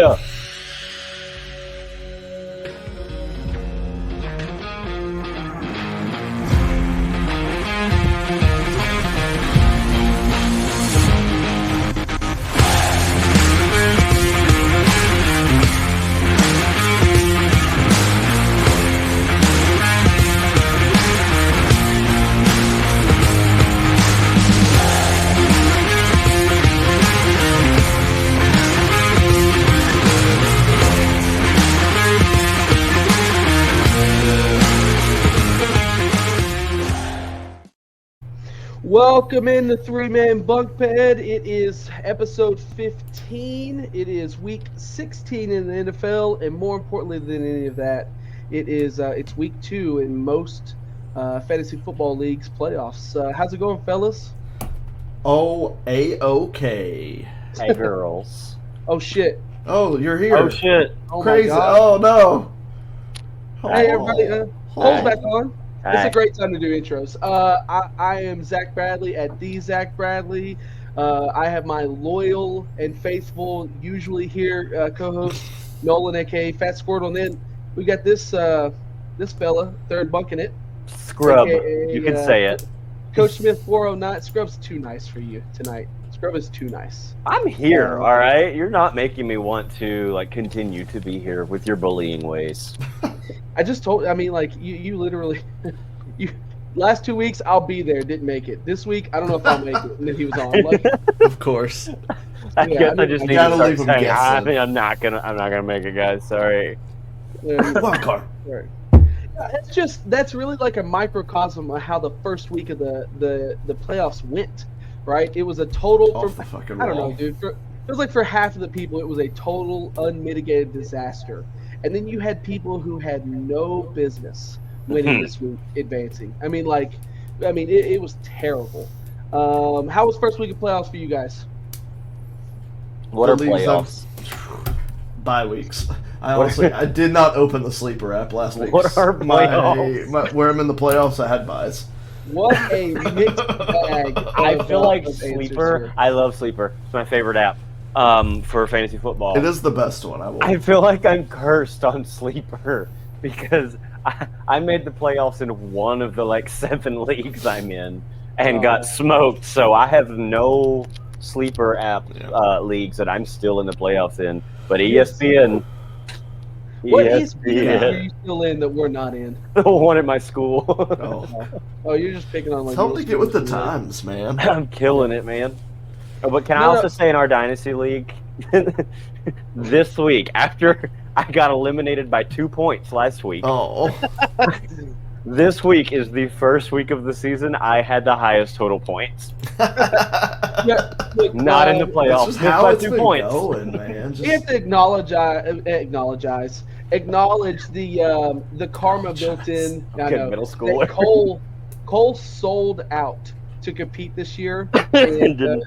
Yeah. Welcome in the Man Bunkbed. It is episode 15. It is week 16 in the NFL, and more importantly than any of that, it's week 2 in most fantasy football leagues playoffs. How's it going, fellas? Oh, A-OK. Hey, girls. Oh shit! Oh, you're here. Oh, shit. Oh Crazy. my God. Oh, no. Hey everybody, hold back on. It's Hi. a great time to do intros. I am Zach Bradley at the Zach Bradley. I have my loyal and faithful, usually here co-host Nolan, aka Fat Squirtle, and then we got this fella, third bunking it. Scrub. AKA, You can say it. Coach Smith 409. Scrub's too nice for you tonight. Scrub is too nice. I'm here, all right? You're not making me want to, continue to be here with your bullying ways. I just told. I mean, you literally, last 2 weeks I'll be there. Didn't make it. This week I don't know if I'll make it. And then he was on. Like, Of course. I Yeah, guess I I just mean, need gotta to leave start 'em saying, guessing. I'm not gonna make it, guys. Sorry. Wild card. Right. That's really like a microcosm of how the first week of the playoffs went, right? It was a total. Off the fucking I don't know, wall. dude. It was like for half of the people, it was a total unmitigated disaster, and then you had people who had no business winning this week, advancing. I mean, it was terrible. How was first week of playoffs for you guys? What are Believes I'm- playoffs? Bye weeks. I did not open the sleeper app last week. What are playoffs? Where I'm in the playoffs, I had buys. What a mixed bag. I of, feel like of answers Sleeper. here. I love Sleeper. It's my favorite app for fantasy football. It is the best one. I feel like I'm cursed on Sleeper because I made the playoffs in one of the 7 leagues I'm in and got smoked. So I have no Sleeper app leagues that I'm still in the playoffs in. But ESPN. What ESPN are you still in that we're not in? The one at my school. Oh, You're just picking on tell them to get with the time. times, man. I'm killing it, man. Oh, but can I also say in our Dynasty League, this week, after I got eliminated by 2 points last week, Oh, this week is the first week of the season I had the highest total points. Look, Not in the that's playoffs, just just how by it's 2 been points. going, man. We have to acknowledge the karma built in. Fucking middle that schooler. Cole sold out to compete this year. And, Didn't-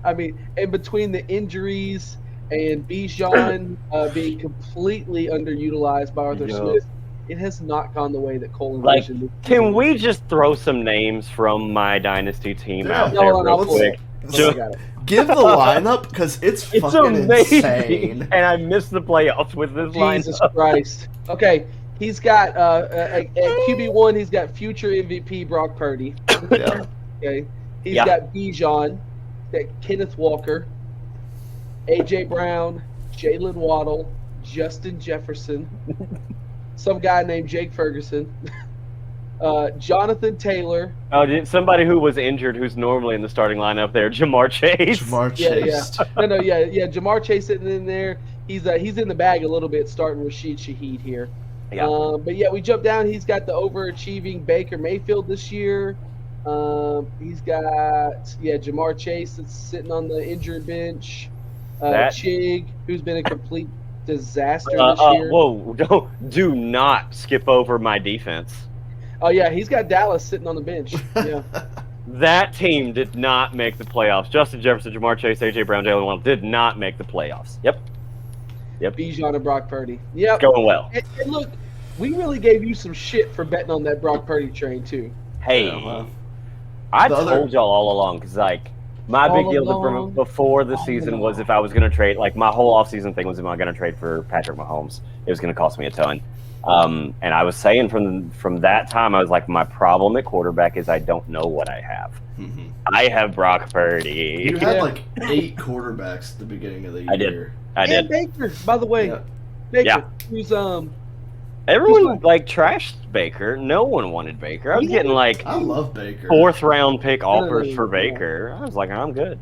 and between the injuries and Bijan being completely underutilized by Arthur Yeah. Smith, it has not gone the way that Cole Like, envisioned. Can we just throw some names from my Dynasty team Yeah. out No, there no, real no, quick? I got it. Give the lineup because it's fucking amazing. insane. And I missed the playoffs with this Jesus lineup. Christ. Okay, he's got at QB1. He's got future MVP Brock Purdy. Yeah. Okay, he's Yeah. got Bijan, got Kenneth Walker, AJ Brown, Jalen Waddle, Justin Jefferson, some guy named Jake Ferguson, Jonathan Taylor. Oh, somebody who was injured who's normally in the starting lineup there, Jamar Chase. Jamar Yeah, Chase. yeah. Jamar Chase sitting in there. He's in the bag a little bit, starting Rashid Shaheed here. Yeah. But yeah, we jump down. He's got the overachieving Baker Mayfield this year. He's got Jamar Chase that's sitting on the injured bench. Chig, who's been a complete disaster this year. Whoa! Do not skip over my defense. Oh yeah, he's got Dallas sitting on the bench. Yeah. That team did not make the playoffs. Justin Jefferson, Jamar Chase, AJ Brown, Jalen Waddle did not make the playoffs. Yep. Bijan and Brock Purdy. Yep. Going well. And look, we really gave you some shit for betting on that Brock Purdy train too. Hey, Yeah, well, I the told other- y'all all along because My big All deal along, before the all season was along. if I was going to trade, like my whole offseason thing was, am I going to trade for Patrick Mahomes? It was going to cost me a ton. And I was saying from that time, I was like, my problem at quarterback is I don't know what I have. Mhm. I have Brock Purdy. You had like 8 quarterbacks at the beginning of the year. I And did. Baker, by the way. Yeah. Baker, Yeah. who's Everyone like trashed Baker. No one wanted Baker. I was Yeah. getting like I love Baker. 4th round pick No, no, offers no, for no. Baker. I was like, I'm good.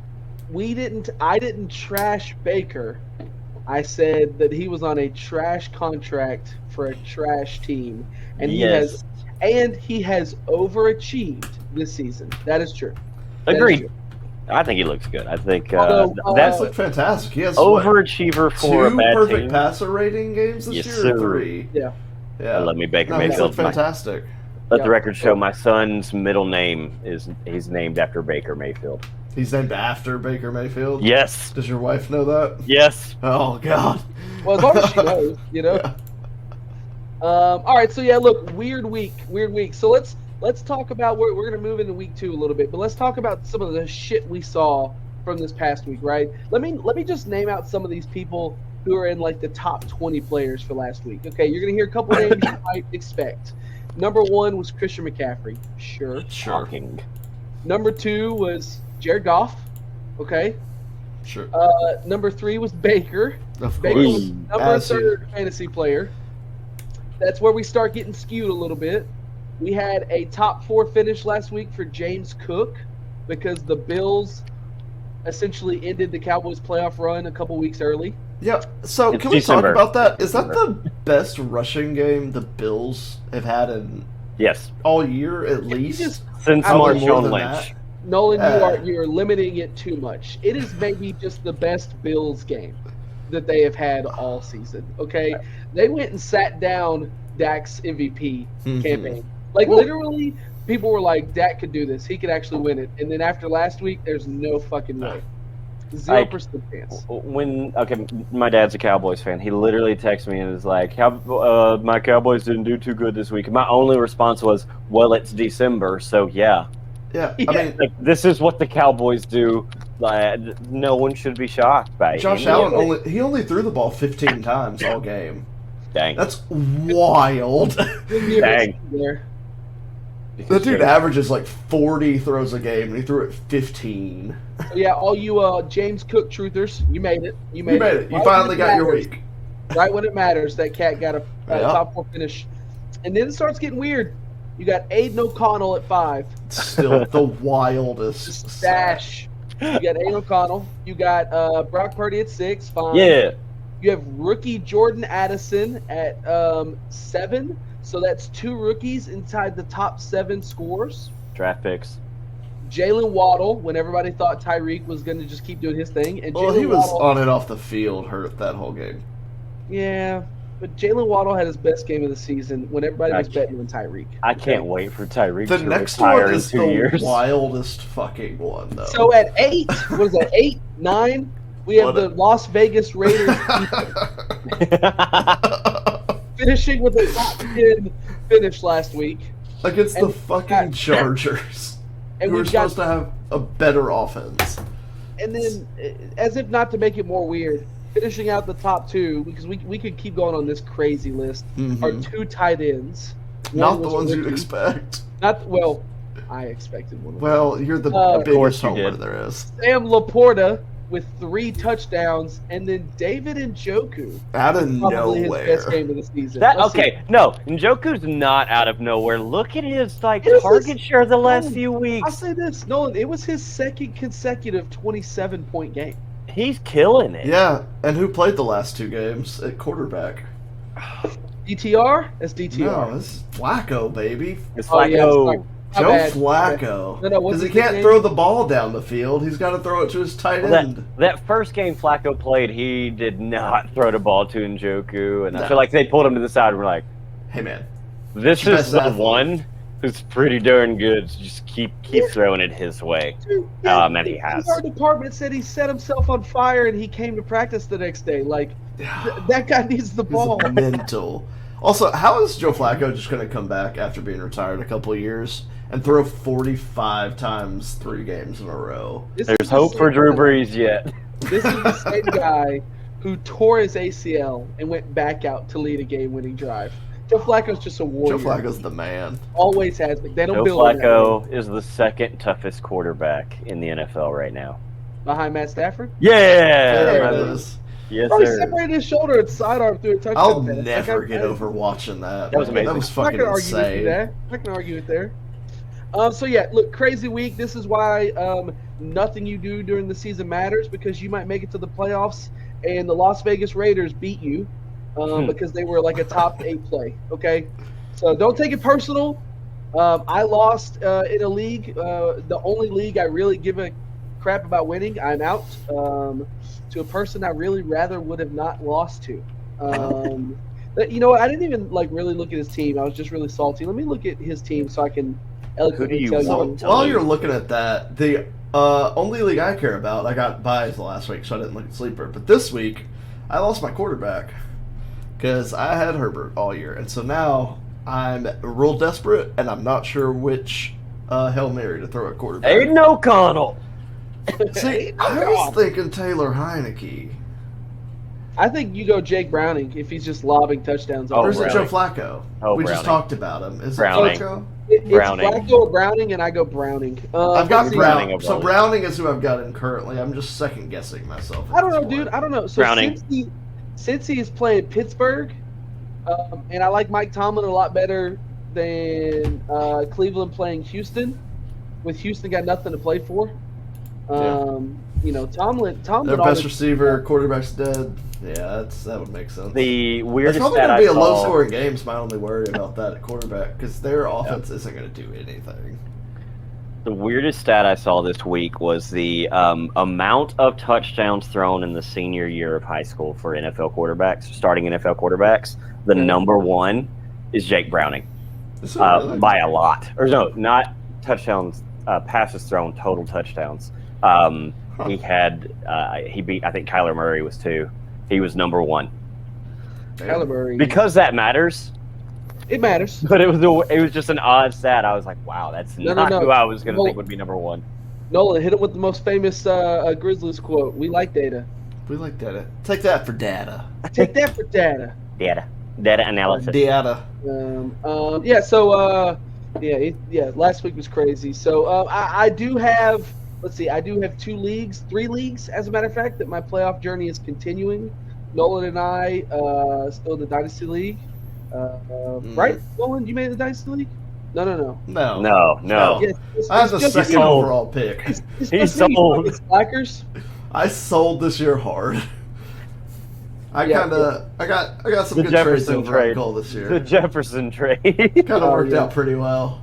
I didn't trash Baker. I said that he was on a trash contract for a trash team, and Yes. he has overachieved this season. That is true. That is Agreed. true. I think he looks good. I think Although, that's That's like fantastic. He has overachiever for a 2 bad perfect team. passer rating games this Yes, year, sir. or 3. Yeah. Yeah. I love me Baker No, he's Mayfield. looked fantastic. Let Yeah. the record show my son's middle name he's named after Baker Mayfield. He's named after Baker Mayfield. Yes. Does your wife know that? Yes. Oh God. Well, as long as she knows, you know. Yeah. All right, so yeah, look, weird week. So let's talk about we're gonna move into week 2 a little bit, but let's talk about some of the shit we saw from this past week, right? Let me just name out some of these people who are in like the top 20 players for last week. Okay, you're gonna hear a couple names you might expect. Number 1 was Christian McCaffrey. Sure. Shocking. Number 2 was Jared Goff. Okay. Sure. Number 3 was Baker. Of Baker course. was number As you- 3rd fantasy player. That's where we start getting skewed a little bit. We had a top 4 finish last week for James Cook because the Bills essentially ended the Cowboys playoff run a couple weeks early. Yeah. So It's can we December. talk about that? Is that December. the best rushing game the Bills have had in Yes. all year at least? just- Since Probably more Marshawn than Lynch. that. Nolan, you're limiting it too much. It is maybe just the best Bills game that they have had all season. Okay, they went and sat down Dak's MVP Mhm. campaign. Like literally, people were like, "Dak could do this. He could actually win it." And then after last week, there's no fucking way. 0% chance. My dad's a Cowboys fan. He literally texted me and was like, my Cowboys didn't do too good this week. And my only response was, well, it's December, so yeah. Yeah. Yeah. I mean, Like, this is what the Cowboys do. No one should be shocked by it. Josh Allen only threw the ball 15 times all game. Dang. That's wild. Dang. There. That dude averages like 40 throws a game, and he threw it 15. So yeah, all you James Cook truthers, you made it. You You made made it. You Right finally when it got your matters. week. Right when it matters, that cat got a Yeah. top 4 finish. And then it starts getting weird. You got Aiden O'Connell at 5. Still the wildest. Stash. You got Aiden O'Connell. You got Brock Purdy at 6. Fine. Yeah. You have rookie Jordan Addison at 7. So that's 2 rookies inside the top 7 scores. Draft picks. Jalen Waddle, when everybody thought Tyreek was going to just keep doing his thing. And Well, Jalen he was Waddle, on and off the field hurt that whole game. yeah, but Jalen Waddle had his best game of the season when everybody was I betting on Tyreek. I can't wait for Tyreek The to next retire one in is 2 the years. wildest fucking one, though. So at 8, what is that, 8, 9? We have What the a- Las Vegas Raiders finishing with a top 10 finish last week. Against the And- fucking Chargers, And who are we've got, supposed to have a better offense. and then, as if not to make it more weird, finishing out the top 2, because we could keep going on this crazy list, are 2 tight ends. Not One the was ones you'd rookie. expect. Not, well, I expected one of them. Well, you're the Of biggest course you homer did. there is. Sam Laporta with 3 touchdowns, and then David Njoku. Out of Probably his best nowhere. game of the season. That Let's see. okay? No, Njoku's not out of nowhere. Look at his It was target his- share the last Nolan, few I'll weeks. say this, Nolan. It was his second consecutive 27-point game. He's killing it. Yeah, and who played the last 2 games at quarterback? DTR? That's DTR. No, this is Flacco, baby. It's Oh, like, yeah, sorry. My Joe bad. Flacco. No, what's Because he his can't nickname? throw the ball down the field. He's got to throw it to his tight end. that first game Flacco played, he did not throw the ball to Njoku, and I No. feel like they pulled him to the side and were like, Hey, man. "This Best is the athlete. one who's pretty darn good. So just keep throwing it his way." Dude, And he has. Our department said he set himself on fire and he came to practice the next day. Like, that guy needs the ball. He's mental. Also, how is Joe Flacco just going to come back after being retired a couple of years and throw 45 times 3 games in a row? There's hope for Drew Brees yet. This is the same guy who tore his ACL and went back out to lead a game-winning drive. Joe Flacco's just a warrior. Joe Flacco's the man. Always has been. They don't Joe build Flacco is the second toughest quarterback in the NFL right now. behind Matt Stafford. Yeah, There it is. Yes, Probably sir. separated his shoulder and sidearm through a touchdown I'll pass. never get over watching that. That was amazing. That was I'm not fucking gonna argue with you insane. there. I'm not gonna argue it there. So yeah, look, crazy week. This is why nothing you do during the season matters, because you might make it to the playoffs and the Las Vegas Raiders beat you because they were like a top 8 play. Okay, so don't take it personal. I lost in a league, the only league I really give a crap about winning. I'm out to a person I really rather would have not lost to. But you know what? I didn't even like really look at his team. I was just really salty. Let me look at his team so I can eloquently tell you. So while you're looking at that, the only league I care about, I got buys last week, so I didn't look at sleeper. But this week, I lost my quarterback because I had Herbert all year, and so now I'm real desperate, and I'm not sure which Hail Mary to throw at quarterback. Aiden O'Connell. See, I was thinking Taylor Heineke. I think you go Jake Browning if he's just lobbing touchdowns. Or is it Joe Browning. Flacco? Oh, we just Browning. talked about him. Is Browning. it Flacco? It's Browning. Flacco or Browning, and I go Browning. I've got let's see. Browning. So Browning is who I've got in currently. I'm just second guessing myself. at I don't this know, dude. point. I don't know. So Browning. since he is playing Pittsburgh, and I like Mike Tomlin a lot better than Cleveland playing Houston. With Houston got nothing to play for. You know, Tomlin. Their best always- that quarterback's dead. Yeah, that would make sense. The It's weirdest probably stat going to be I a saw. low-scoring game. Is my only worry about that at quarterback because their offense isn't going to do anything. The weirdest stat I saw this week was the amount of touchdowns thrown in the senior year of high school for NFL quarterbacks, starting NFL quarterbacks. The number one is Jake Browning Is it really? by a lot. Or no, not touchdowns, passes thrown, total touchdowns. He had he beat, I think Kyler Murray was 2. He was number 1. Kyler Murray. Because that matters. It matters. But it was just an odd stat. I was like, wow, that's not who I was going to think would be number 1. Nolan, hit him with the most famous Grizzlies quote. We like data. We like data. Take that for data. Take that for data. Data analysis. Data. Yeah. So last week was crazy. So I do have. Let's see. I do have 3 leagues, as a matter of fact, that my playoff journey is continuing. Nolan and I still in the Dynasty League. Right, Nolan? You made the Dynasty League? No. No. Yes, I have the just second me. overall pick. It's He's just me, sold. fucking slackers. I sold this year hard. I got some The good trades Jefferson over trade. on goal this year. The Jefferson trade. Kind of worked yeah. out pretty well.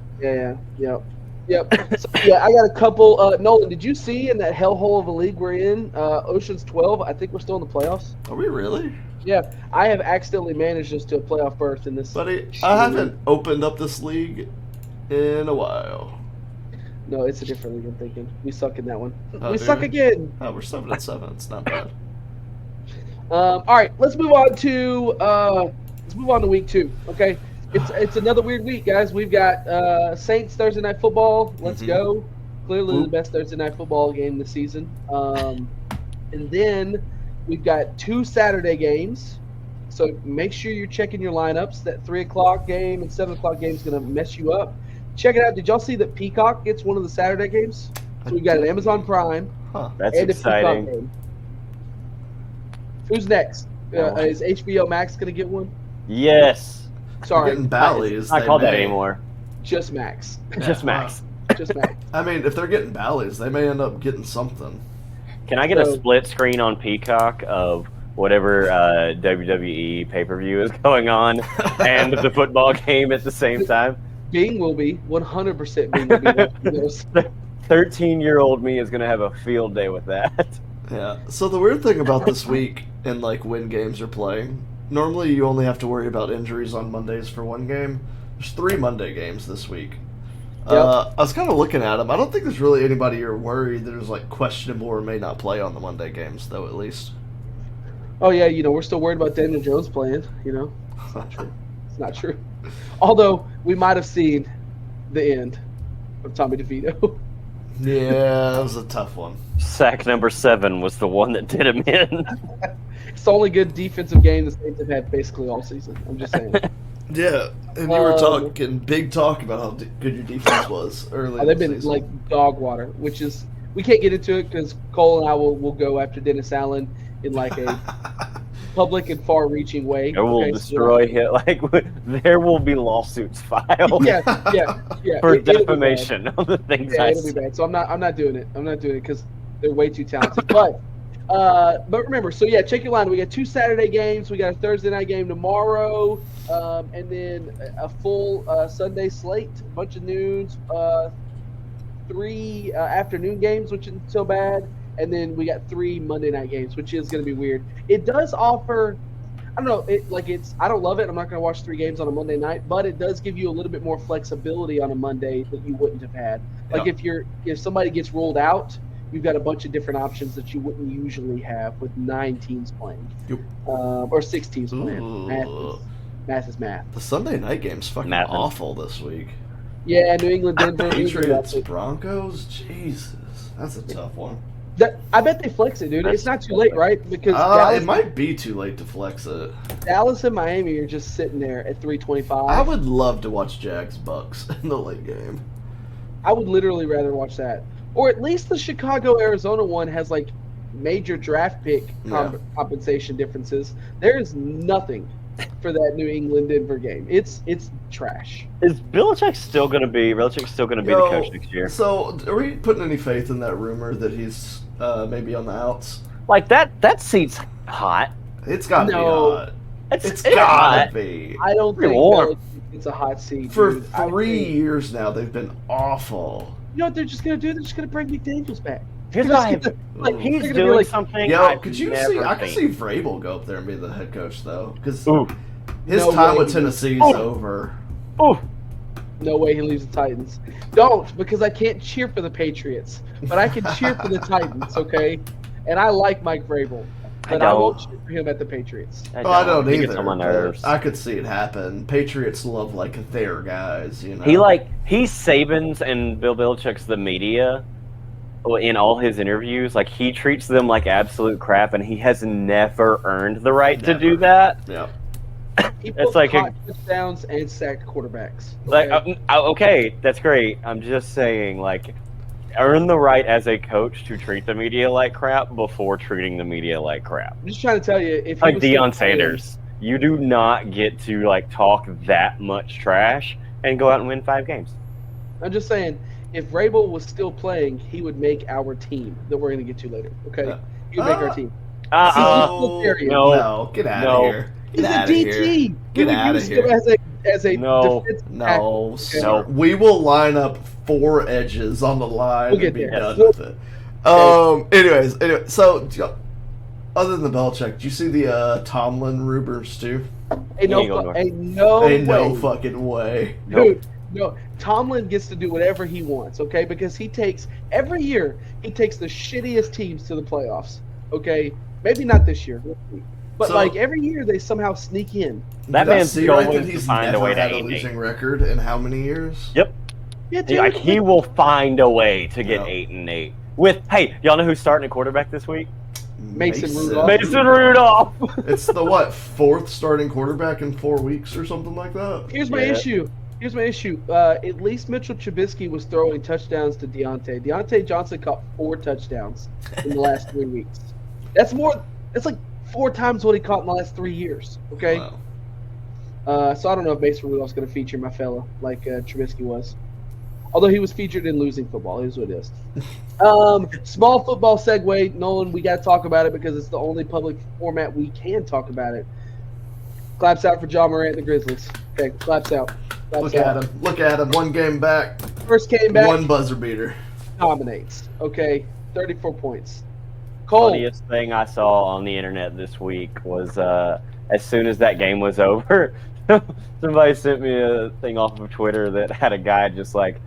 Yep. So, I got a couple. Nolan, did you see in that hellhole of a league we're in, Ocean's 12? I think we're still in the playoffs. Are we really? Yeah, I have accidentally managed us to a playoff berth in this. Buddy, I haven't opened up this league in a while. No, it's a different league. I'm thinking we suck in that one. Oh, We do suck we? again. Oh, we're 7-7. It's not bad. All right, let's move on to week 2. Okay, it's another weird week, guys. We've got Saints Thursday Night Football. Let's go. Clearly the best Thursday Night Football game this season. And then we've got 2 Saturday games. So make sure you're checking your lineups. That 3 o'clock game and 7 o'clock game is going to mess you up. Check it out. Did y'all see that Peacock gets one of the Saturday games? So we've got an Amazon Prime That's and a Peacock exciting. game. Who's next? Is HBO Max going to get one? Yes. Sorry, Getting Bally's. It's not they called that may. anymore. just Max. Just Max. Just Max. I mean, if they're getting Bally's, they may end up getting something. Can I get a So- split screen on Peacock of whatever WWE pay-per-view is going on and the football game at the same time? Bing will be 100%. Bing will be one of those. 13-year-old me is going to have a field day with that. Yeah. So the weird thing about this week and like when games are playing, normally you only have to worry about injuries on Mondays for one game. There's 3 Monday games this week. Yep. I was kind of looking at them. I don't think there's really anybody you're worried that is like questionable or may not play on the Monday games, though. At least. Oh yeah, we're still worried about Daniel Jones playing. It's not true. It's not true. Although we might have seen the end of Tommy DeVito. Yeah, that was a tough one. Sack number 7 was the one that did him in. It's the only good defensive game the Saints have had basically all season. I'm just saying. Yeah, and you were talking big talk about how good your defense was early. They've been like dog water, which is we can't get into it because Cole and I will go after Dennis Allen in like a public and far-reaching way. It will destroy him. Like there will be lawsuits filed. Yeah. For It'll be defamation of the things I it'll be said. bad. So I'm not doing it. I'm not doing it because they're way too talented. But remember, so yeah, check your line. We got 2 Saturday games. We got a Thursday night game tomorrow, and then a full Sunday slate, a bunch of noons, 3 afternoon games, which isn't so bad, and then we got 3 Monday night games, which is going to be weird. It does offer, I don't know, I don't love it. I'm not going to watch 3 games on a Monday night, but it does give you a little bit more flexibility on a Monday that you wouldn't have had. Like if somebody gets ruled out, you've got a bunch of different options that you wouldn't usually have with 9 teams playing, or 6 teams playing. Math is math. The Sunday night game's fucking awful this week. Yeah, New England, Denver, Patriots, Broncos. Jesus, that's a tough one. I bet they flex it, dude. It's not too late, right? Because it might be too late to flex it. Dallas and Miami are just sitting there at 325. I would love to watch Jags Bucks in the late game. I would literally rather watch that. Or at least the Chicago-Arizona one has like major draft pick compensation differences. There is nothing for that New England-Denver game. It's trash. Is Belichick still going to be the coach next year? So are we putting any faith in that rumor that he's maybe on the outs? Like that seat's hot. It's got to be hot. It's got to be. I don't think it's a hot seat. For 3 years now, they've been awful. You know what they're just going to do? They're just going to bring McDaniels back. He's doing something. Yo, could you see? I could see Vrabel go up there and be the head coach though, because his time with Tennessee is over. Oh, no way he leaves the Titans. Don't, because I can't cheer for the Patriots, but I can cheer for the Titans. Okay, and I like Mike Vrabel, but I won't cheer for him at the Patriots. I don't either. Gets on my nerves. I could see it happen. Patriots love like their guys, you know. He's Saban's and Bill Belichick's the media. In all his interviews, like he treats them like absolute crap, and he has never earned the right to do that. Yeah, it's like touchdowns and sacked quarterbacks. Okay? Like, okay, that's great. I'm just saying, like, earn the right as a coach to treat the media like crap before treating the media like crap. I'm just trying to tell you, if like Deion Sanders, you do not get to like talk that much trash and go out and win 5 games. I'm just saying. If Vrabel was still playing, he would make our team that we're going to get to later. Okay, he would make our team. No, get out of here. He's a DT. Get out of here. As a no, no. We will line up 4 edges on the line and be done with it. Anyway, so other than Belichick, did you see the Tomlin rumors too? No fucking way. Dude. No, Tomlin gets to do whatever he wants, okay? Because he takes every year the shittiest teams to the playoffs, okay? Maybe not this year, but like every year they somehow sneak in. That man's going to find a way to had a losing record in how many years? Yep. Yeah, dude, like he will find a way to get 8-8. Y'all know who's starting at quarterback this week? Mason Rudolph. Mason Rudolph. It's the 4th starting quarterback in 4 weeks or something like that. Here's my issue. At least Mitchell Trubisky was throwing touchdowns to Deontay. Deontay Johnson caught 4 touchdowns in the last 3 weeks. That's like 4 times what he caught in the last 3 years. Okay. Wow. So I don't know if Mason Rudolph's going to feature my fella like Trubisky was. Although he was featured in losing football. Here's what it is. Small football segue. Nolan, we got to talk about it because it's the only public format we can talk about it. Claps out for John Morant and the Grizzlies. Okay, claps out. Look at him. 1 game back. First game back. 1 buzzer beater. Dominates. Okay, 34 points. Cole. Funniest thing I saw on the internet this week was as soon as that game was over, somebody sent me a thing off of Twitter that had a guy just like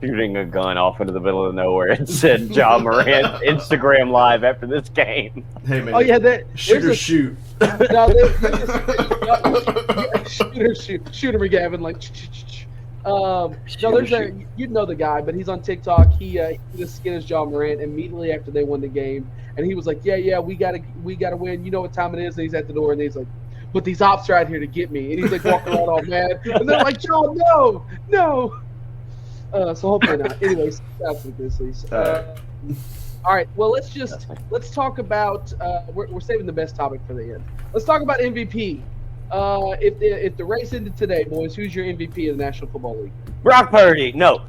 shooting a gun off into the middle of nowhere and said John Morant Instagram live after this game. Hey man. Oh yeah, shoot. No, there's Shooter McGavin, like. No, there's you'd know the guy, but he's on TikTok. He just skinned his John Morant immediately after they won the game, and he was like, "Yeah, we gotta win. You know what time it is?" And he's at the door, and he's like, "But these ops are out here to get me," and he's like walking around all mad, and they're like, "John, no." So hopefully not. Anyways, that's the Grizzlies. All right. Well, let's talk about. We're saving the best topic for the end. Let's talk about MVP. If the race ended today, boys, who's your MVP of the National Football League? Brock Purdy. No.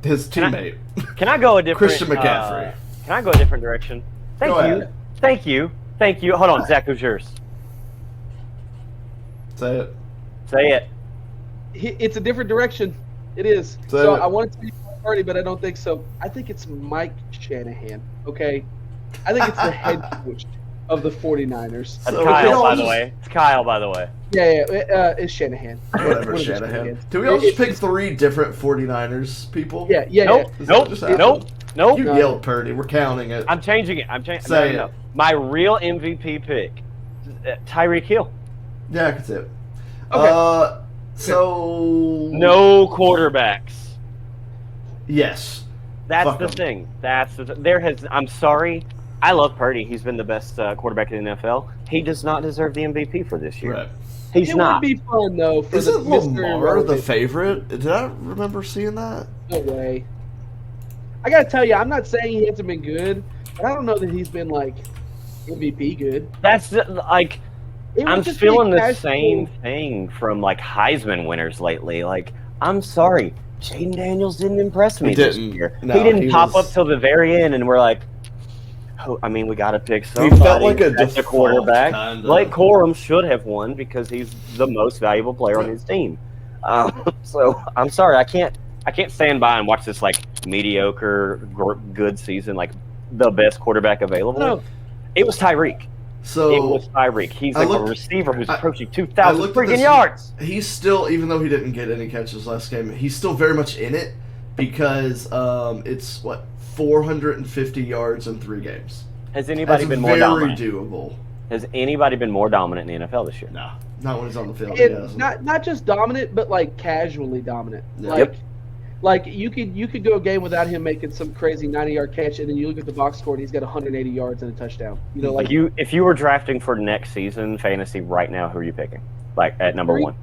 His teammate. Can I go a different? Christian McCaffrey. Can I go a different direction? Go ahead. Thank you. Hold on, Zach, who's yours? Say it. Say it. It's a different direction. It is. So I want it to be Purdy, but I don't think so. I think it's Mike Shanahan. Okay. I think it's the head coach of the 49ers. That's Kyle, by the way. It's Kyle, by the way. Yeah, it's Shanahan. Whatever, Shanahan. Do we all just pick 3 different 49ers people? Yeah. Nope. You yelled Purdy. We're counting it. I'm changing it. Say it. My real MVP pick, Tyreek Hill. Yeah, I can see it. Okay. So No quarterbacks. Yes. That's Fuck the 'em. thing. I'm sorry. I love Purdy. He's been the best quarterback in the NFL. He does not deserve the MVP for this year. Right. He's it not. would be fun though. For Isn't Mr. Lamar Irrelevant. the favorite? Did I remember seeing that? No way. I gotta tell you, I'm not saying he hasn't been good, but I don't know that he's been like MVP good. That's like It would I'm just be feeling the casual- same thing from like Heisman winners lately. Like I'm sorry, Jaden Daniels didn't impress me this year. No, he didn't he pop was- up till the very end, and we're like, oh, I mean, we got to pick He somebody. felt like a that's default, quarterback. kinda. Blake Corum should have won because he's the most valuable player on his team. So I'm sorry, I can't stand by and watch this like mediocre, good season, like the best quarterback available. No. It was Tyreek. So It was Tyreek. He's I like looked- a receiver who's I- approaching I 2,000 looked at freaking this- yards. he's still, even though he didn't get any catches last game, he's still very much in it because it's 450 yards in 3 games. Has anybody That's been more very dominant? doable. Has anybody been more dominant in the NFL this year? No, not when he's on the field. And not just dominant, but like casually dominant. Yeah. Like you could go a game without him making some crazy 90-yard catch, and then you look at the box score and he's got 180 yards and a touchdown. You know, like If you were drafting for next season fantasy right now, who are you picking? Like at number 1?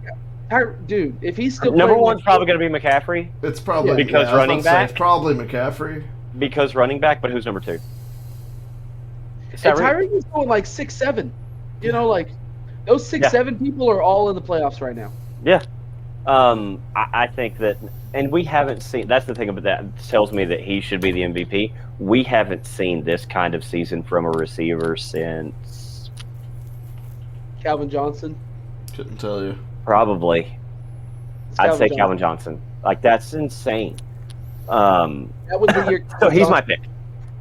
Dude, if he's still Number playing 1's probably going to be McCaffrey It's probably Because I was running about to say, back? it's probably McCaffrey. because running back, but who's number 2? It's and Tyreek. Tyreek is going like 6'7". You know, like those 6'7" people are all in the playoffs right now. Yeah. I think that, and we haven't seen, that's the thing about that tells me that he should be the MVP. We haven't seen this kind of season from a receiver since Calvin Johnson. Couldn't tell you. probably, It's I'd say Johnson. Calvin Johnson. Like, that's insane. That was the year. So he's my pick.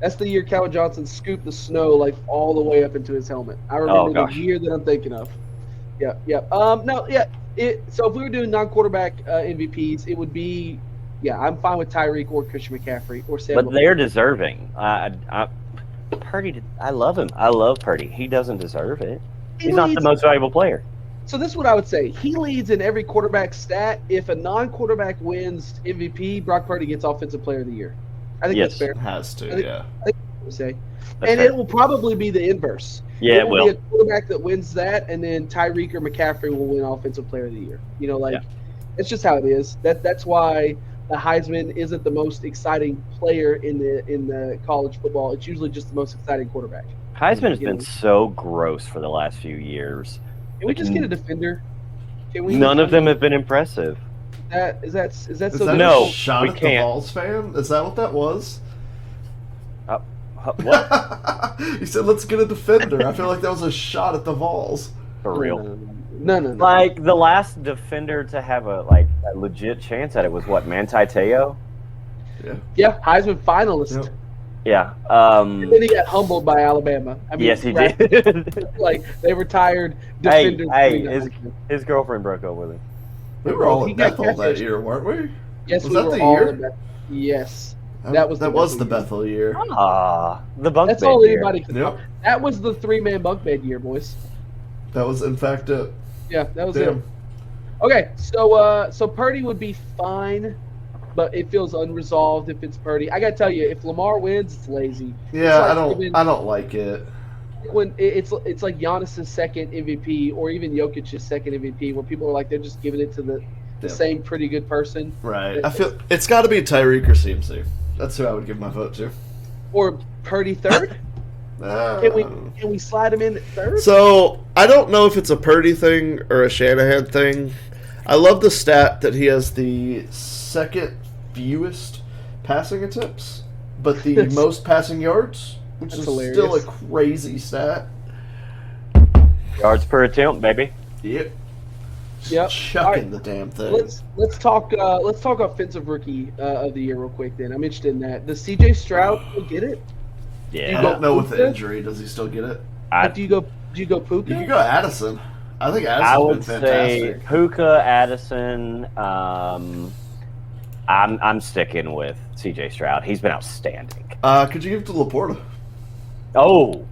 That's the year Calvin Johnson scooped the snow like all the way up into his helmet. I remember the gosh. year that I'm thinking of. Yeah. So if we were doing non-quarterback MVPs, it would be, I'm fine with Tyreek or Christian McCaffrey or Sam. But they're deserving. Purdy, I love him. I love Purdy. He doesn't deserve it. He's not the most valuable player. So this is what I would say. He leads in every quarterback stat. If a non-quarterback wins MVP, Brock Purdy gets Offensive Player of the Year. I think Yes. that's fair. Has to, I think- yeah. I think I would say. That's And fair. it will probably be the inverse. Yeah, it Be will. a quarterback that wins that, and then Tyreek or McCaffrey will win Offensive Player of the Year. You know, like it's just how it is. That's why the Heisman isn't the most exciting player in the college football. It's usually just the most exciting quarterback. Heisman has You been know. so gross for the last few years. Can we just get a defender? Can we? None of them have been impressive. Is that Is so? that No, a shot we at the can't. Vols fan? Is that what that was? What? You said, let's get a defender. I feel like that was a shot at the Vols. For real? No. Like, the last defender to have a legit chance at it was what, Manti Te'o? Yeah, Heisman finalist. Yep. Yeah. And then he got humbled by Alabama. I mean, Yes, he right- did. Like they retired Hey, defenders. his girlfriend broke up with him. We were all He at got Bethel that catfished. year, weren't we? Yes, Was we that were the all year? in that. Yes, That was the Bethel year. Ah, the bunk that's bed all year. anybody could. Yep. That was the 3-man bunk bed year, boys. That was, in fact, it. Yeah, that was Damn. it. Okay, so Purdy would be fine, but it feels unresolved if it's Purdy. I gotta tell you, if Lamar wins, it's lazy. Yeah, It's I like don't. I don't like it. when it's like Giannis's second MVP or even Jokic's second MVP, where people are like they're just giving it to the Yeah. same pretty good person. Right. I feel it's got to be Tyreek or CMC. That's who I would give my vote to. Or Purdy third. Can we slide him in at third? So I don't know if it's a Purdy thing or a Shanahan thing. I love the stat that he has the second fewest passing attempts, but the most passing yards, which is hilarious. still a crazy stat. Yards per attempt, baby. Yep. Yep. Chucking All right. the damn thing. Let's talk offensive rookie of the year real quick. Then I'm interested in that. Does CJ Stroud still get it? I Yeah. don't know with the Puka? injury. Does he still get it? Do you go Puka? You could go Addison. I think I Addison's would been say fantastic. Puka, Addison. I'm sticking with CJ Stroud. He's been outstanding. Could you give it to Laporta? Oh,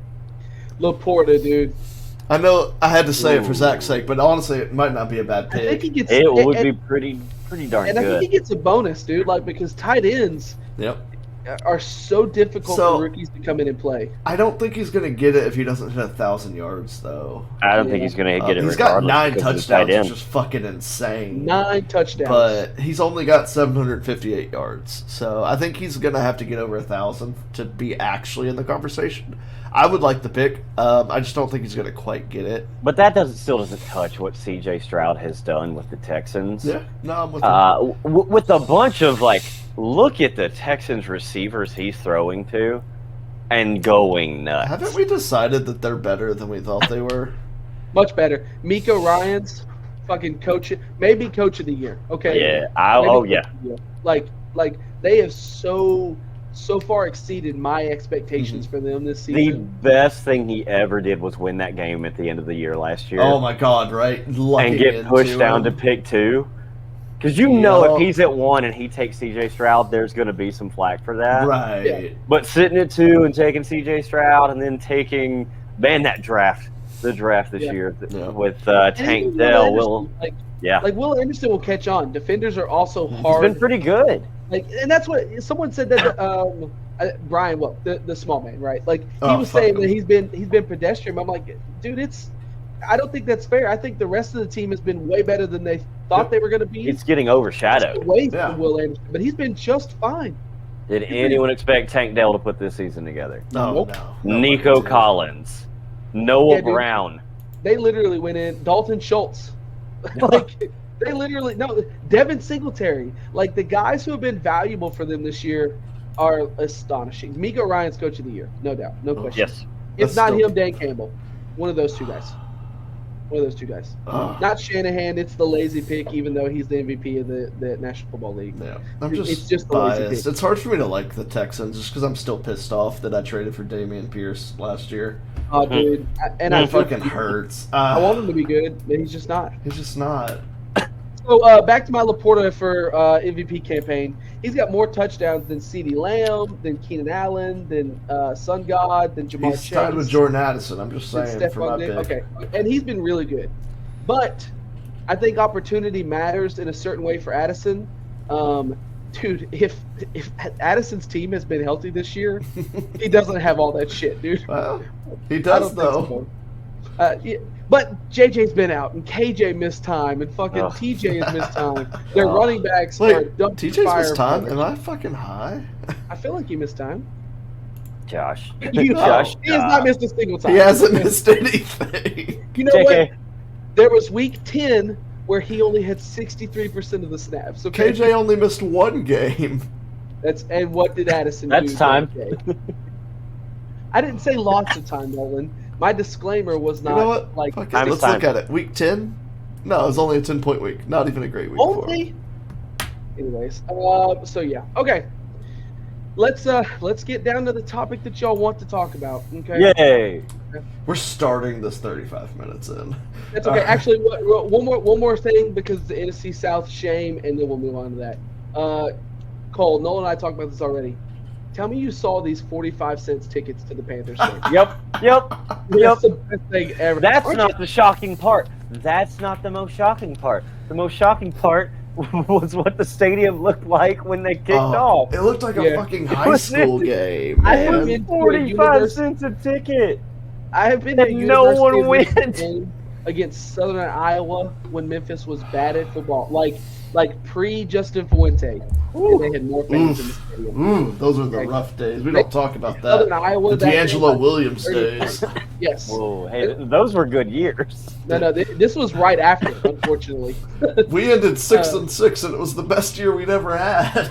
Laporta, dude. I know I had to say it for Zach's sake, but honestly, it might not be a bad I think he pick. gets. it would and, be pretty darn and I think he good. gets a bonus, dude. Like because tight ends Yep. are so difficult So- for rookies to come in and play. I don't think he's going to get it if he doesn't hit 1,000 yards, though. I don't think he's going to get it. He's got regardless 9 because he's tight touchdowns, end. which is fucking insane. 9 touchdowns. But he's only got 758 yards, so I think he's going to have to get over 1,000 to be actually in the conversation. I would like the pick. I just don't think he's going to quite get it. But that still doesn't touch what CJ Stroud has done with the Texans. Yeah, no, I'm with you. With a bunch of look at the Texans receivers he's throwing to, and going nuts. Haven't we decided that they're better than we thought they were? Much better. Miko Ryans, fucking coach, maybe coach of the year. Okay. Yeah. Maybe Yeah. coach of the year. Like they have so far exceeded my expectations for them this The season. best thing he ever did was win that game at the end of the year last year. Oh my god, right? Lucking and get pushed into down to him. pick 2. Because you know Yup. if he's at 1 and he takes CJ Stroud, there's going to be some flack for that. Right. Yeah. But sitting at 2 and taking CJ Stroud and then taking the draft this Yeah. year Yeah. with And Tank even Dell. Will Anderson, Yeah, like Will Anderson will catch on. Defenders are also he's hard. been pretty good. And that's what someone said that Brian, the small man, right? Like he Oh, was fuck saying him. that he's been pedestrian. I'm like, dude, I don't think that's fair. I think the rest of the team has been way better than they thought they were going to be. It's getting overshadowed. Away Yeah. from Will Anderson, but he's been just fine. Did anyone expect Tank Dell to put this season together? No, Nope. no. Nico Nobody did. Collins, Noah Yeah, dude. Brown. They literally went in Dalton Schultz, like they literally Devin Singletary. Like the guys who have been valuable for them this year are astonishing. Miko Ryan's coach of the year, no doubt, no question. Yes. If That's not still- him, Dan Campbell, one of those two guys. Ugh. Not Shanahan. It's the lazy pick, even though he's the MVP of the National Football League. Yeah, I'm It's just, just the lazy biased. pick. It's hard for me to like the Texans just because I'm still pissed off that I traded for Damian Pierce last year. Oh, dude, It I fucking hurts. I want him to be good, but he's just not. He's just not. So back to my Laporta for MVP campaign. He's got more touchdowns than CeeDee Lamb, than Keenan Allen, than Sun God, than Jamar He's Chase. tied with Jordan Addison. I'm just than saying for my Stephon pick. Diggs. Okay, and he's been really good. But I think opportunity matters in a certain way for Addison. Dude, if Addison's team has been healthy this year, he doesn't have all that shit, dude. Well, he I does don't think though. so. Yeah, but JJ's been out, and KJ missed time, and fucking Oh. TJ has missed time. Their Oh. running backs are Wait, dumpster TJ's fire missed time? coverage. Am I fucking high? I feel like he missed time. Josh. You Josh. he has not missed a single time. He hasn't missed anything. You know JK. what? There was week 10 where he only had 63% of the snaps. Okay? KJ only missed one game. And what did Addison That's do? time. JK? I didn't say lots of time, Nolan. My discllaimer was You not know what? like Fuck it. Time is Let's time. look at it. Week 10? No, it was only a 10-point week. Not even a great week for him. only. Anyways, so yeah, okay. Let's get down to the topic that y'all want to talk about. Okay. Yay. We're starting this 35 minutes in. That's okay. Actually, one more thing because the NFC South shame, and then we'll move on to that. Cole, Nolan and I talked about this already. Tell me you saw these 45-cent tickets to the Panthers game. Yep. That's the best thing ever. That's Aren't not the shocking part. that's not the most shocking part. The most shocking part was what the stadium looked like when they kicked off. It looked like a Yeah. fucking high school game. I have Man. been to a 45 cents a ticket. I have been to a And no one University of went. Memphis game against Southern Iowa when Memphis was bad at football, like pre Justin Fuente. And they had more fans in the stadium. Those are the rough days. We don't talk about that. Southern Iowa, The that D'Angelo game, Williams days. Yes. Whoa, hey, those were good years. No, this was right after, unfortunately. We ended 6-6, and it was the best year we'd ever had.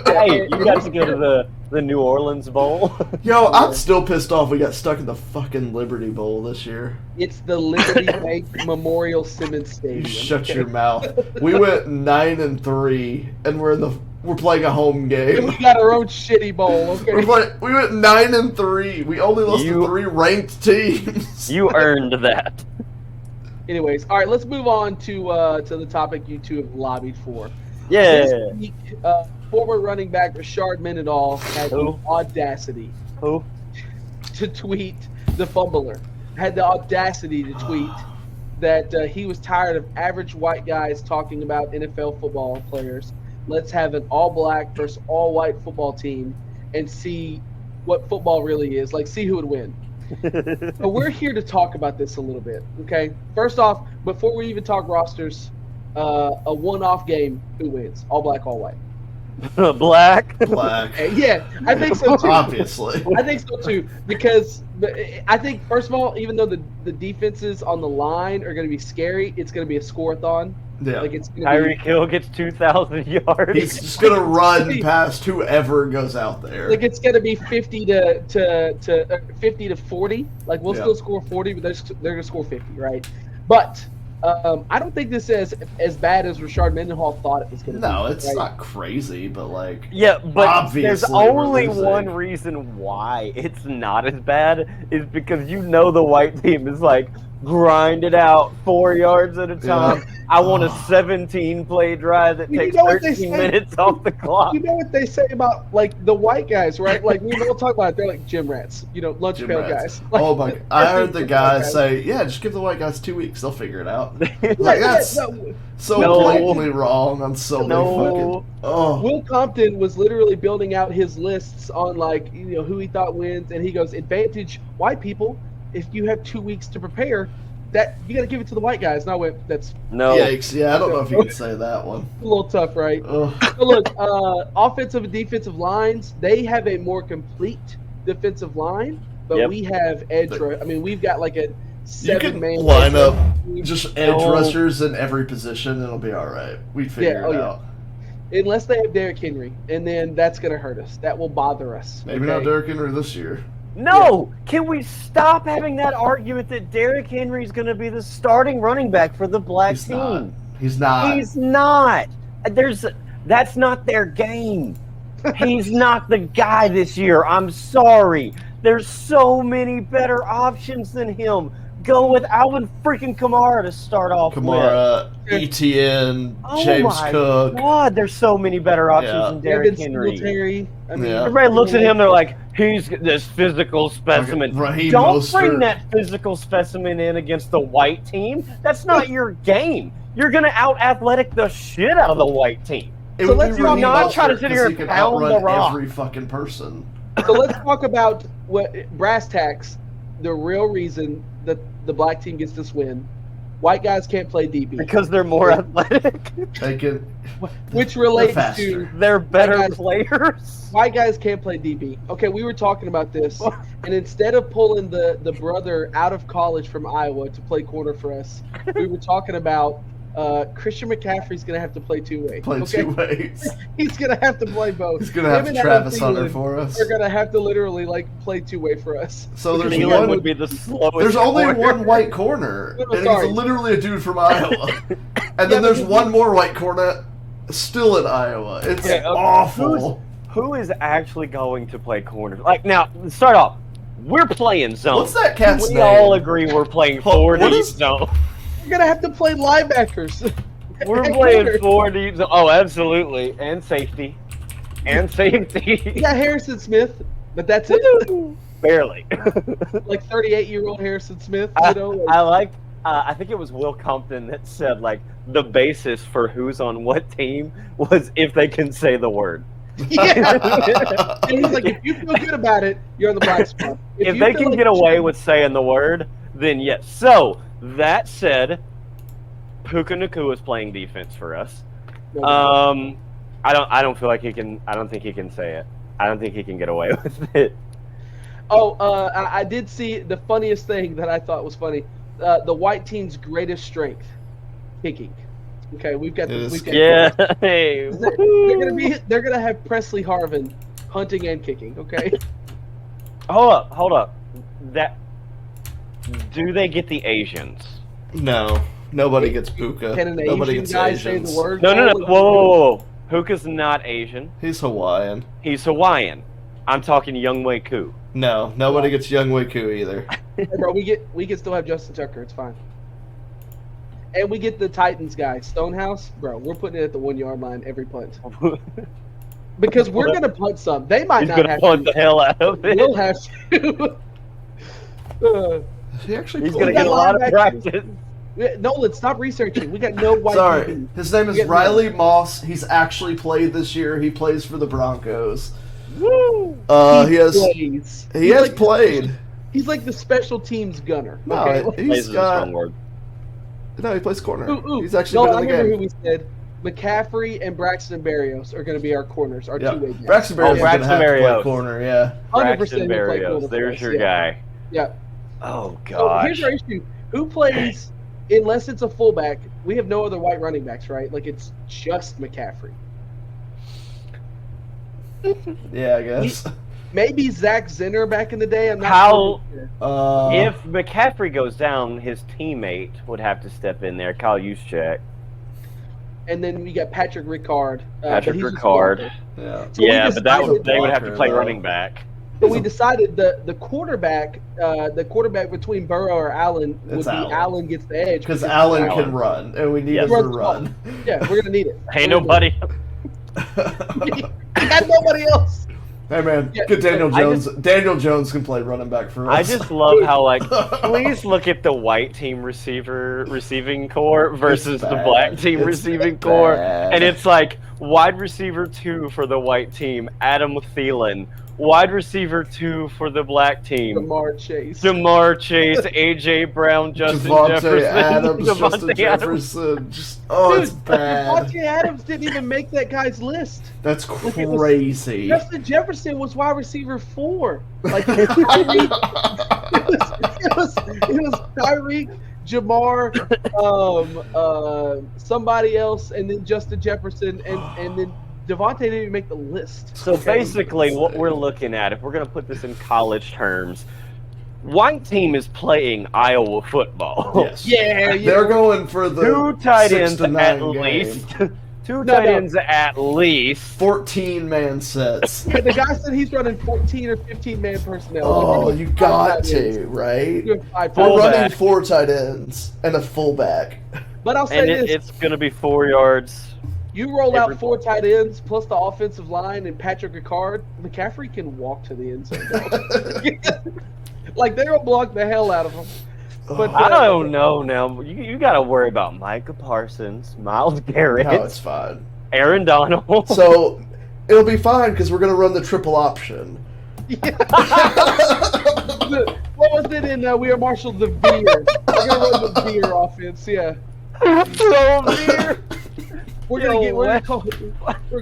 Hey, you got to go to the New Orleans Bowl. Yo, I'm still pissed off we got stuck in the fucking Liberty Bowl this year. It's the Liberty Bank Memorial Simmons You Stadium. shut your mouth. We went 9-3, and we're playing a home And game. we got our own shitty bowl, okay? We went 9-3. We only lost to 3 ranked teams. You earned that. Anyways, all right, let's move on to the topic you two have lobbied for. Yeah. This week, former running back Rashard Mendenhall had the audacity Who? to tweet, the fumbler, had the audacity to tweet that he was tired of average white guys talking about NFL football players. Let's have an all-black versus all-white football team and see what football really is. Like, see who would win. But we're here to talk about this a little bit, okay? First off, before we even talk rosters, a one-off game, who wins? All-black, all-white. Black. Black. Yeah, I think so too. Obviously. I think so too, because I think, first of all, even though the defenses on the line are going to be scary, it's going to be a score-a-thon. Yeah. Like, it's gonna Tyreek Hill gets 2,000 yards. He's just going to run past whoever goes out there. Like, it's going to be 50 to 40. Like, we'll still score 40, but they're going to score 50, right? But I don't think this is as bad as Rashard Mendenhall thought it was going to be. No, it's right? not crazy, but like... Yeah, but Obviously there's we're only losing. one reason why it's not as bad is because you know the white team is like grind it out 4 yards at a time. I want a 17-play drive that takes know what they 13 say? minutes off the clock. You know what they say about, like, the white guys, right? Like, we don't talk about it. They're like gym rats, lunch Gym pail rats. guys. Like, Oh my! I heard the gym guy guys. say, "Yeah, just give the white guys 2 weeks; they'll figure it out." Yeah, Like yeah, that's no. so No. blatantly wrong on so many No. fucking. Oh, Will Compton was literally building out his lists on, like, who he thought wins, and he goes, advantage white people, if you have 2 weeks to prepare, that you got to give it to the white guys. And I went, that's No. yikes! Yeah, I don't know if you can say that one. a little tough, right? Ugh. But look, offensive and defensive lines, they have a more complete defensive line, but Yep. we have edge rush. I mean, we've got like a You can 7-man line edge up rush. just edge No. rushers in every position, and it'll be all right. We'd figure it out. Unless they have Derrick Henry, and then that's going to hurt us. That will bother us. Maybe not Derrick Henry this year. No! Can we stop having that argument that Derrick Henry's going to be the starting running back for the black He's team? not. He's not. He's not. That's not their game. He's not the guy this year. I'm sorry. There's so many better options than him. Go with Alvin freaking Kamara to start off with. Kamara, ETN, Oh James my Cook. God, there's so many better options Yeah. than Derrick Devin Henry. Singletary. I mean, Yeah. Everybody looks at him, they're like, he's this physical specimen. Raheem Don't Mostert. bring that physical specimen in against the white team. That's not your game. You're going to out-athletic the shit out of the white team. It So would let's be not Raheem try to Mostert sit here 'cause and he can pound the outrun rock. every fucking person. So let's talk about what brass tacks. The real reason that the black team gets this win, white guys can't play DB, Because they're more athletic. They can. which relates faster. to They're better White guys- players. white guys can't play DB. Okay, we were talking about this, and instead of pulling the brother out of college from Iowa to play corner for us, we were talking about Christian McCaffrey's going to have to play two-way. Play okay? 2 ways. He's going to have to play both. He's gonna have Him to and Travis Adam Hunter Thielen for us. They're going to have to literally play two-way for us. So there's Because Thielen one. would be the slowest. There's only corner. one white corner, No, and sorry. he's literally a dude from Iowa. And Yeah, then there's but- one more white corner, still in Iowa. It's Okay, okay. awful. Who is actually going to play corner? Like, now, start off. We're playing zone. What's that cat's We name? all agree we're playing What 4 deep is- zone. We're going to have to play linebackers. We're And playing corners. 4 deep zone. Oh, absolutely. And safety. And safety. You got Harrison Smith, but that's it. Barely. Like 38-year-old Harrison Smith, I, you know. I like I think it was Will Compton that said like the basis for who's on what team was if they can say the word. Yeah. And he's like, if you feel good about it, you're on the black spot. If you they feel can like get you away should- with saying the word, then yes. So that said, Puka Nakua is playing defense for us. I don't feel like he can. I don't think he can say it. I don't think he can get away with it. I did see the funniest thing that I thought was funny. The white team's greatest strength, kicking. Okay, we've got Yeah. Hey. They're gonna have Presley Harvin hunting and kicking. Okay. Hold up. Do they get the Asians? No, nobody gets Puka. Can an Nobody Asian gets guy Asians. say the word? No. Whoa. Puka's not Asian. He's Hawaiian. He's Hawaiian. I'm talking Younghoe Koo. No, nobody gets Younghoe Koo either. Hey, bro, we can still have Justin Tucker. It's fine. And we get the Titans guy, Stonehouse. Bro, we're putting it at the 1 yard line every punt because we're gonna punt some. They might He's not gonna have punt to. the hell out of it. We'll have to. He actually He's played- gonna get a lot of practice. Nolan, stop researing. We got no white. Sorry, DB. his name is Get Riley Moss. He's actually played this year. He plays for the Broncos. Woo! He has plays. he He's has like- played. He's like the special teams gunner. No, Okay? Plays he's is a strong got word. no. He plays corner. Ooh. He's actually No, been I in the remember game. who we said. McCaffrey and Braxton Berrios are going to be our corners, our Yeah, two-way guys. Braxton Berrios is gonna Braxton have to play Berrios. corner. Yeah, 100% Braxton he'll play Berrios. corner for There's us, your yeah. guy. Yeah. Oh So gosh. here's our issue. Who plays, unless it's a fullback, we have no other white running backs, right? Like, it's just McCaffrey. yeah. I guess. Maybe Zach Zinner back in the day. I'm not How- sure. If McCaffrey goes down, his teammate would have to step in there. Kyle Juszczyk. And then we got Patrick Ricard. Patrick but he's just a Ricard. blocker. Yeah. So we Yeah, but decided- they would have to play Blocker, running back. But we decided the quarterback between Burrow or Allen would It's be Allen. Allen gets the edge Because Allen Allen. can run, and we need Yes. him to Runs run. Yeah, we're gonna need it. Ain't nobody. We got nobody else. Hey man, Yeah, good Daniel I Jones. Daniel Jones can play running back for us. I just love how like please look at the white team receiving core versus the bad. black team It's receiving core, bad. and it's like wide receiver 2 for the white team, Adam Thielen. Wide receiver 2 for the black team, Jamar Chase. Jamar Chase, AJ Brown, Justin Devontae Jefferson, Adams, Justin Devontae Adams. Jefferson. Just it's bad. Devontae Adams didn't even make that guy's list. That's Look, it was- crazy. Justin Jefferson was wide receiver 4. Like it was Tyreek, Jamar, somebody else, and then Justin Jefferson, and then Devontae didn't even make the list. So basically, what we're looking at, if we're going to put this in college terms, white team is playing Iowa football. Yes. Yeah, They're going for the 2 tight 6 ends to 9 at game. least. 2 tight ends at least. 14 man sets. The guy said he's running 14 or 15 man personnel. Oh, We're doing you 5 got tight ends. to, right? We're doing 5 We're tight ends. running 4 tight ends and a fullback. But I'll say And this: it's going to be 4 yards. you roll every out 4 tight ends plus the offensive line and Patrick Ricard, McCaffrey can walk to the end zone. Bro. Like they'll block the hell out of him. But I don't know now. You got to worry about Micah Parsons, Myles Garrett, No, it's fine. Aaron Donald. So it'll be fine because we're going to run the triple option. What was it in We Are Marshall? The Veer. We're gonna run the Veer offense. Yeah, So weird. we're gonna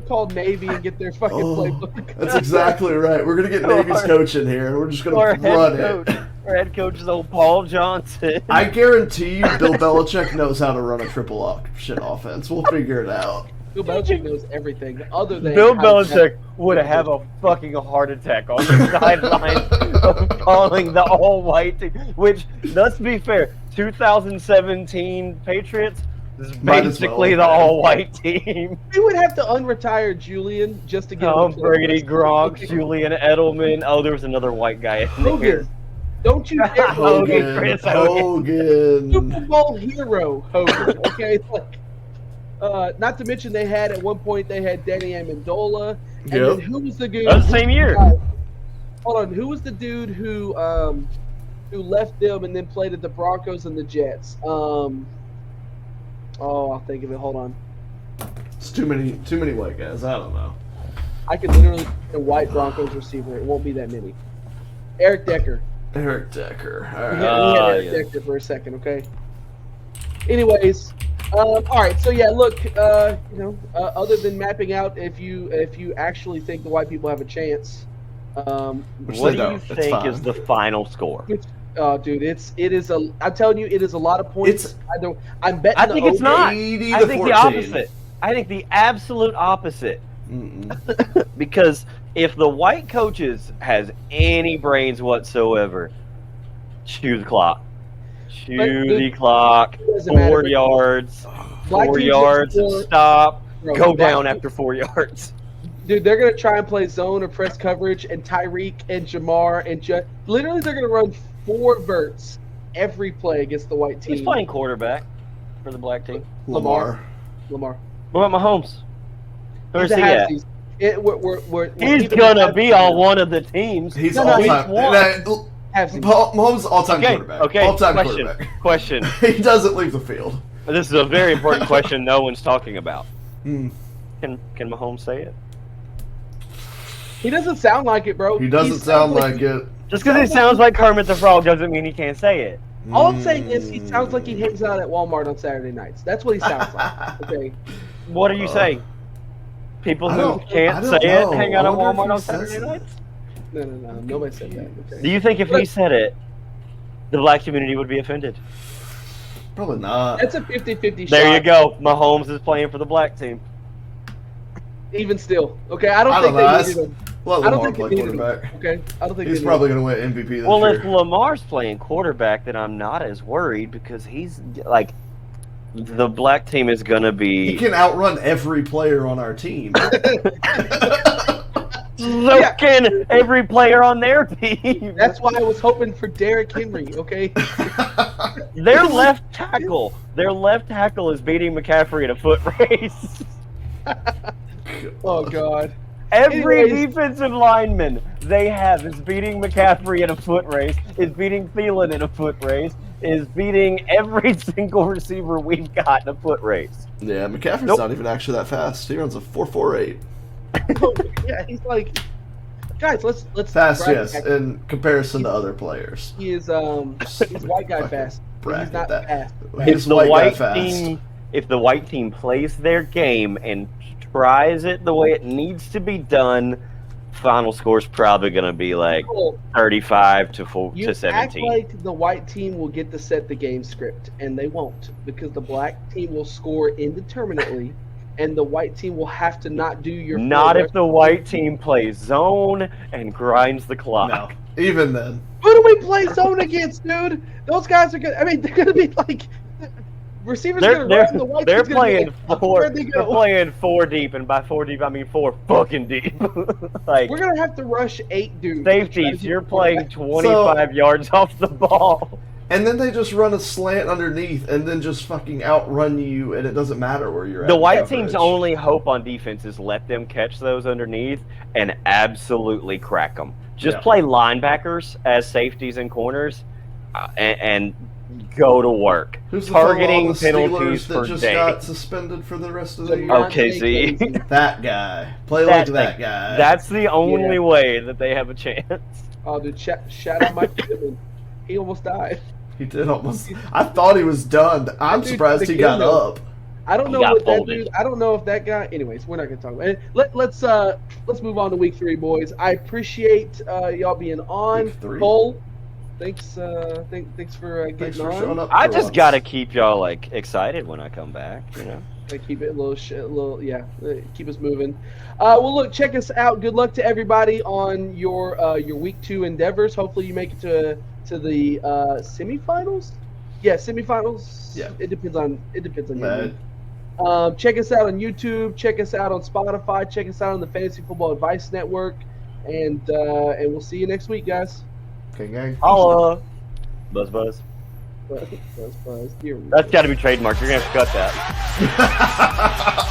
call Navy and get their fucking Oh, playbook. that's exactly right. We're going to get Navy's coach in here and we're just going Our to head run coach. it. Our head coach is old Paul Johnson. I guarantee you Bill Belichick knows how to run a triple option offense. We'll figure it out. Bill Belichick knows everything other than Bill how to- Belichick would have a fucking heart attack on the sideline of calling the all-white team. Which, let's be fair, 2017 Patriots is Might as basically well. the all-white team. We would have to unretire Julian just to get Tom him to Brady, play. Gronk, Julian Edelman. Oh, there was another white guy in there. Hogan. Don't you dare Hogan, Chris Hogan. Super Bowl hero Hogan. Okay, like, not to mention they had at one point they had Danny Amendola. And then who was the dude? That was the same year. Hold on, who was the dude who who left them and then played at the Broncos and the Jets. I'll think of it. Hold on. It's too many white guys. I don't know. I could literally pick a white Broncos receiver. It won't be that many. Eric Decker. Eric Decker. All We right. had Eric Decker for a second, okay? Anyways, all right. So yeah, look, other than mapping out if you actually think the white people have a chance, Which What they do you don't. It's think fine. is the final score? dude, I'm telling you, it is a lot of points. I'm betting. I think it's not. 80 I to think 14. the opposite. I think the absolute opposite. Mm-mm. Because if the white coaches has any brains whatsoever, chew the clock. Chew the clock. doesn't 4 matter. yards. Black 4 teams yards and score- stop. Bro, Go black down teams- after 4 yards. Dude, they're gonna try and play zone or press coverage, and Tyreek and Jamar and literally they're gonna run 4 verts every play against the white team. Who's playing quarterback for the black team? Lamar. Lamar. What about Mahomes? Where's He's he a at? halfsies. We're He's keeping gonna him be on one of the teams. He's No, all he's time. one. halfsies. Mahomes all-time Okay, quarterback. okay. All-time Question. quarterback. Question. He doesn't leave the field. This is a very important question no one's talking about. Hmm. Can Mahomes say it? He doesn't sound like it, bro. He doesn't sound like it. Just because he sounds like Kermit the Frog doesn't mean he can't say it. All I'm saying is he sounds like he hangs out at Walmart on Saturday nights. That's what he sounds like. Okay. What are you saying? People I who don't- can't I say don't it know. hang out I at wonder if Walmart he on says Saturday it. nights? No. Nobody said that. Okay. Do you think if he said it, the black community would be offended? Probably not. That's a 50-50 shot. There you go. Mahomes is playing for the black team. Even still. Okay, I don't I think don't know. they needed him. Let I don't Lamar think play they needed him. quarterback. Okay? I don't think He's they probably going to win MVP this Well, year. if Lamar's playing quarterback, then I'm not as worried because he's like the black team is going to He be. can outrun every player on our team. So Yeah. can every player on their team. That's why I was hoping for Derrick Henry, okay? Their left tackle is beating McCaffrey in a foot race. Oh, God. Every Anyways. defensive lineman they have is beating McCaffrey in a foot race, is beating Thielen in a foot race, is beating every single receiver we've got in a foot race. Yeah, McCaffrey's Nope. not even actually that fast. He runs a 4.48. Yeah, he's like, guys, let's Fast, brag yes, back. in comparison to other players. He is he's white guy fast. But he's Bracket not that. fast. He's white guy fast. If the white team plays their game and tries it the way it needs to be done, final score's probably going to be like Cool. 35 to You 17. act like the white team will get to set the game script, and they won't, because the black team will score indeterminately, and the white team will have to not do your. Not full if the white team plays zone and grinds the clock. No, even then. Who do we play zone against, dude? Those guys are good. I mean, they're gonna be like receivers are gonna run. The white They're team's gonna be playing like, four. where'd they They're go? playing 4 deep, and by 4 deep I mean 4 fucking deep. Like We're gonna have to rush 8 dudes. safeties, you're playing 25 yards off the ball. And then they just run a slant underneath and then just fucking outrun you, and it doesn't matter where you're at. The in white coverage. team's only hope on defense is let them catch those underneath and absolutely crack them. Just Yeah. play linebackers as safeties and corners, and go to work. Who's the fellow on Targeting the Steelers penalties that for just days. got suspended for the rest of the year? Okay, see. That guy. Play like that guy. That's the only way that they have a chance. Oh, dude, shout out Mike Pittman. He almost died. He did almost. I thought he was done. I'm Dude, surprised he the got kid, up. I don't He know got what that folded. dude. I don't know if that guy. Anyways, we're not gonna talk about it. Let's move on to week 3, boys. I appreciate y'all being on. Week 3? Cole, thanks for Thanks getting for on. showing up. I for just once. gotta keep y'all like excited when I come back, you know. Keep it a little, keep us moving. Well, look, check us out. Good luck to everybody on your week 2 endeavors. Hopefully, you make it to the semifinals. Yeah, semifinals. Yeah. It depends on Right. you. Check us out on YouTube. Check us out on Spotify. Check us out on the Fantasy Football Advice Network, and we'll see you next week, guys. Okay, gang. Holla. Buzz buzz. Buzz, buzz, dear. That's gotta be trademarked. You're gonna have to cut that.